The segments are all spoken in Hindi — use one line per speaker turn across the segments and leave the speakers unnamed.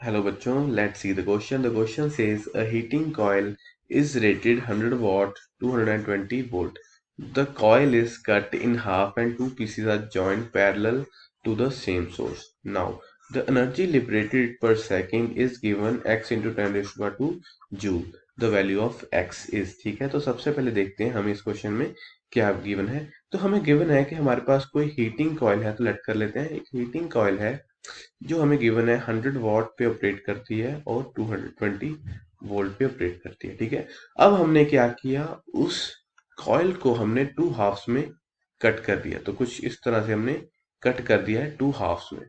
Hello बच्चों, let's see the question. The question says a heating coil is rated 100 watt, 220 volt. The coil is cut in half and two pieces are joined parallel to the same source. Now, the energy liberated per second is given x into 10 raised to 2 joule. The value of x is, ठीक है। तो सबसे पहले देखते हैं हमें इस क्वेश्चन में क्या गिवन है। तो हमें गिवन है कि हमारे पास कोई हीटिंग कॉइल है, तो लेट कर लेते हैं। एक हीटिंग कॉइल है जो हमें गिवन है 100 वॉट पे ऑपरेट करती है और 220 वोल्ट पे ऑपरेट करती है, ठीक है। अब हमने क्या किया, उस कॉइल को हमने टू हाफ्स में कट कर दिया। तो कुछ इस तरह से हमने कट कर दिया है टू हाफ्स में,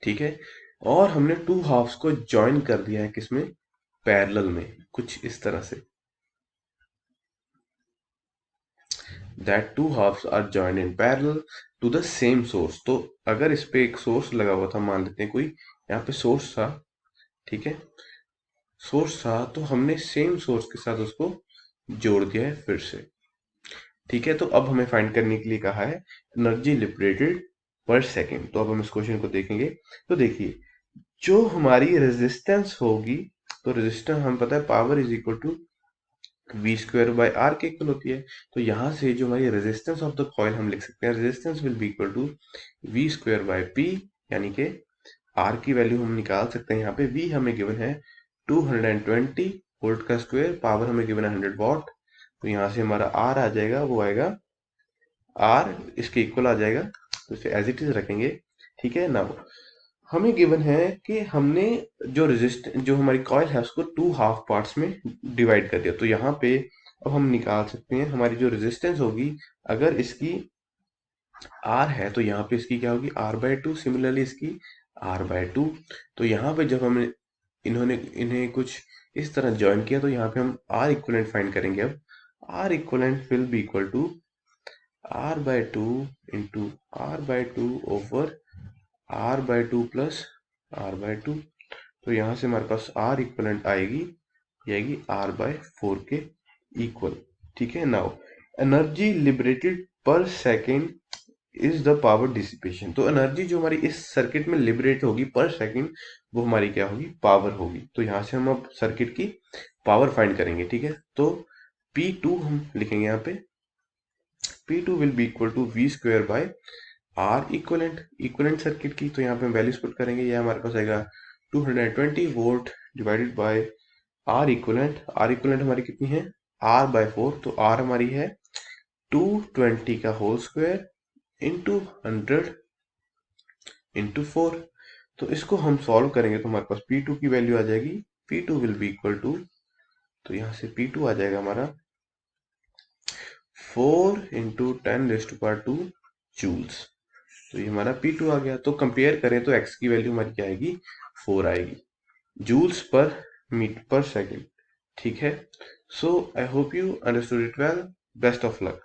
ठीक है। और हमने टू हाफ्स को ज्वाइन कर दिया है किसमें, पैरेलल में, कुछ इस तरह से। That two halfs are joined in parallel to the same source. तो अगर इस पे एक सोर्स लगा हुआ था, मान लेते हैं कोई यहाँ पे सोर्स था, ठीक है, सोर्स था, तो हमने सेम सोर्स के साथ उसको जोड़ दिया है फिर से, ठीक है। तो अब हमें फाइंड करने के लिए कहा है एनर्जी लिबरेटेड पर सेकेंड। तो अब हम इस क्वेश्चन को देखेंगे। तो देखिए, जो हमारी रेजिस्टेंस होगी, तो रेजिस्टेंस हम पता है power is equal to V square by R के इक्वल होती है। तो यहाँ से जो हमारी रेजिस्टेंस ऑफ द कॉइल हम लिख सकते हैं, resistance will be equal to V square by P, यानी कि आर की वैल्यू हम निकाल सकते हैं। यहाँ पे वी हमें गिवन है 220 वोल्ट का स्क्वायर, पावर हमें गिवन है 100 वॉट। तो यहाँ से हमारा आर आ जाएगा, वो आएगा आर इसके इक्वल आ जाएगा, तो इसे एज इट इज रखेंगे, ठीक है ना। हमें गिवन है कि हमने जो हमारी कॉइल है उसको टू हाफ पार्ट्स में डिवाइड कर दिया। तो यहाँ पे अब हम निकाल सकते हैं हमारी जो रेजिस्टेंस होगी, अगर इसकी आर है तो यहाँ पे इसकी क्या होगी, आर बाय टू। सिमिलरली इसकी आर बाय टू। तो यहाँ पे जब हमने इन्हें कुछ इस तरह ज्वाइन किया, तो यहाँ पे हम आर इक्वलेंट फाइंड करेंगे। अब R equivalent will be equal to R by two into R by two over R by two plus R by two. तो यहाँ से हमारे पास आर इक्वलेंट आएगी आर बाय फोर के इक्वल, ठीक है। Now energy liberated per second is the power dissipation. तो एनर्जी जो हमारी इस सर्किट में लिबरेट होगी पर सेकंड, वो हमारी क्या होगी, पावर होगी। तो यहाँ से हम अब सर्किट की पावर फाइंड करेंगे, ठीक है। तो P2 हम लिखेंगे यहाँ पे, P2 will be equal to V square by R equivalent circuit की। तो यहाँ पे हम वैल्यूज पुट करेंगे, ये हमारे पास आएगा 220 volt divided by R equivalent हमारी कितनी है, आर बाय फोर। तो आर हमारी है 220 का whole square into 100 into four. तो इसको हम सॉल्व करेंगे तो हमारे पास P2 की वैल्यू आ जाएगी, P2 will be equal to, तो यहाँ से P2 आ जाएगा हमारा 4 इंटू 10⁻²2 जूल्स। तो ये हमारा P2 आ गया। तो कंपेयर करें तो x की वैल्यू हमारी क्या आएगी, 4 आएगी, जूल्स पर मीटर पर सेकेंड, ठीक है। So I hope you understood it well. Best of luck.